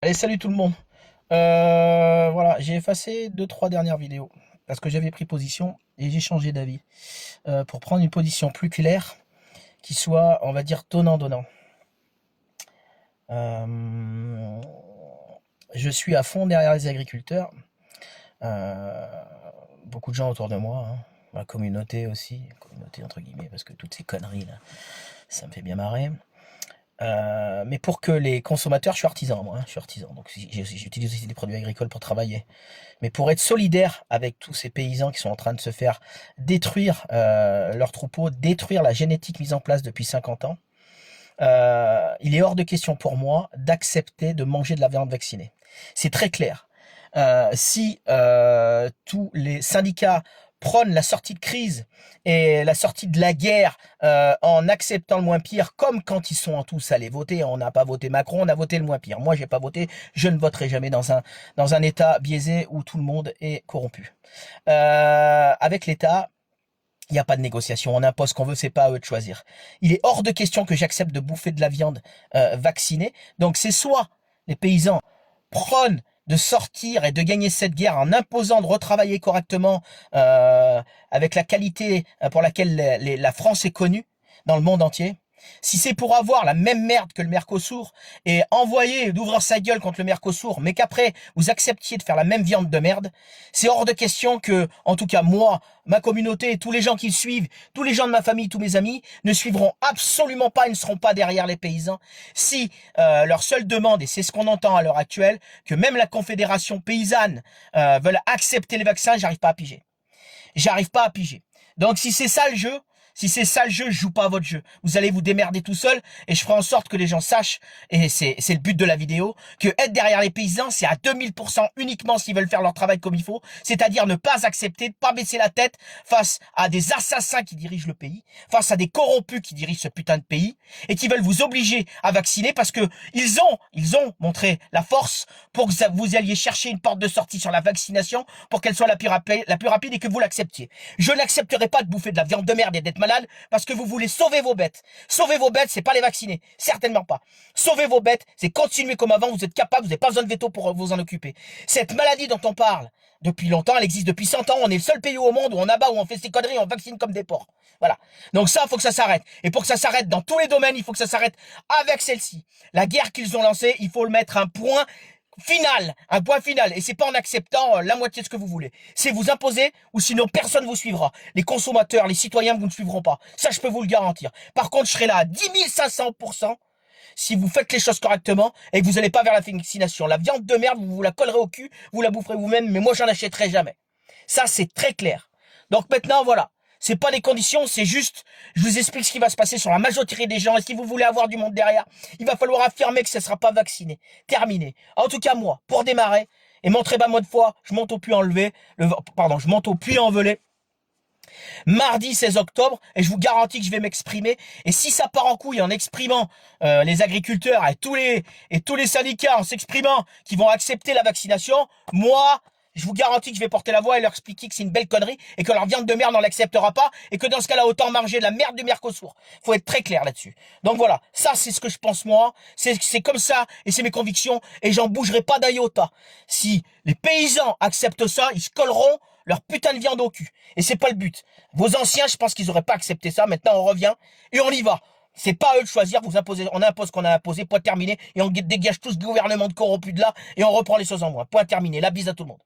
Allez, salut tout le monde. Voilà, j'ai effacé deux, trois dernières vidéos parce que j'avais pris position et j'ai changé d'avis pour prendre une position plus claire qui soit, on va dire, donnant-donnant. Euh, je suis à fond derrière les agriculteurs. Euh, Beaucoup de gens autour de moi, hein. Ma communauté aussi, communauté entre guillemets, parce que toutes ces conneries là, ça me fait bien marrer. Mais pour que les consommateurs, je suis artisan moi, hein, je suis artisan, donc j'utilise aussi des produits agricoles pour travailler. Mais pour être solidaire avec tous ces paysans qui sont en train de se faire détruire leurs troupeaux, détruire la génétique mise en place depuis 50 ans, il est hors de question pour moi d'accepter de manger de la viande vaccinée. C'est très clair. Si tous les syndicats prônent la sortie de crise et la sortie de la guerre en acceptant le moins pire, comme quand ils sont tous allés voter, on n'a pas voté Macron, on a voté le moins pire. Moi, j'ai pas voté, je ne voterai jamais dans un État biaisé où tout le monde est corrompu. Avec l'État, il n'y a pas de négociation, on impose ce qu'on veut, c'est pas à eux de choisir. Il est hors de question que j'accepte de bouffer de la viande vaccinée. Donc c'est soit les paysans prônent de sortir et de gagner cette guerre en imposant de retravailler correctement avec la qualité pour laquelle la France est connue dans le monde entier. Si c'est pour avoir la même merde que le Mercosur et envoyer d'ouvrir sa gueule contre le Mercosur, mais qu'après vous acceptiez de faire la même viande de merde, c'est hors de question que, en tout cas moi, ma communauté, tous les gens qui le suivent, tous les gens de ma famille, tous mes amis, ne suivront absolument pas et ne seront pas derrière les paysans. Si leur seule demande, et c'est ce qu'on entend à l'heure actuelle, que même la Confédération paysanne veulent accepter les vaccins, j'arrive pas à piger. J'arrive pas à piger. Donc si c'est ça le jeu, si c'est ça le jeu, je joue pas à votre jeu. Vous allez vous démerder tout seul et je ferai en sorte que les gens sachent, et c'est le but de la vidéo, que être derrière les paysans, c'est à 2000% uniquement s'ils veulent faire leur travail comme il faut, c'est-à-dire ne pas accepter, ne pas baisser la tête face à des assassins qui dirigent le pays, face à des corrompus qui dirigent ce putain de pays et qui veulent vous obliger à vacciner parce que ils ont montré la force pour que vous alliez chercher une porte de sortie sur la vaccination pour qu'elle soit la plus rapide et que vous l'acceptiez. Je n'accepterai pas de bouffer de la viande de merde et d'être malade parce que vous voulez sauver vos bêtes. Sauver vos bêtes, c'est pas les vacciner. Certainement pas. Sauver vos bêtes, c'est continuer comme avant. Vous êtes capable, vous n'avez pas besoin de veto pour vous en occuper. Cette maladie dont on parle depuis longtemps, elle existe depuis 100 ans. On est le seul pays au monde où on abat, où on fait ces conneries, on vaccine comme des porcs. Voilà. Donc ça, il faut que ça s'arrête. Et pour que ça s'arrête dans tous les domaines, il faut que ça s'arrête avec celle-ci. La guerre qu'ils ont lancée, il faut le mettre un point final, et c'est pas en acceptant la moitié de ce que vous voulez. C'est vous imposer, ou sinon personne vous suivra. Les consommateurs, les citoyens vous ne suivront pas. Ça, je peux vous le garantir. Par contre, je serai là à 10 500% si vous faites les choses correctement et que vous n'allez pas vers la vaccination. La viande de merde, vous vous la collerez au cul, vous la boufferez vous-même, mais moi, j'en achèterai jamais. Ça, c'est très clair. Donc maintenant, voilà. C'est pas des conditions, c'est juste, je vous explique ce qui va se passer sur la majorité des gens. Et si vous voulez avoir du monde derrière, il va falloir affirmer que ça ne sera pas vacciné. Terminé. En tout cas, moi, pour démarrer et montrer ma mode foi, je monte au puits enlevé, je monte au puits envelé. Mardi 16 octobre, et je vous garantis que je vais m'exprimer. Et si ça part en couille en exprimant les agriculteurs et tous les syndicats en s'exprimant qui vont accepter la vaccination, moi, je vous garantis que je vais porter la voix et leur expliquer que c'est une belle connerie et que leur viande de merde on l'acceptera pas et que dans ce cas-là, autant manger de la merde du Mercosur. Faut être très clair là-dessus. Donc voilà, ça c'est ce que je pense moi, c'est comme ça et c'est mes convictions et j'en bougerai pas d'un iota. Si les paysans acceptent ça, ils se colleront leur putain de viande au cul. Et c'est pas le but. Vos anciens, je pense qu'ils auraient pas accepté ça. Maintenant, on revient et on y va. C'est pas à eux de choisir, vous imposez, on impose ce qu'on a imposé, point terminé, et on dégage tout ce gouvernement de corrompus de là, et on reprend les choses en main. Point terminé. La bise à tout le monde.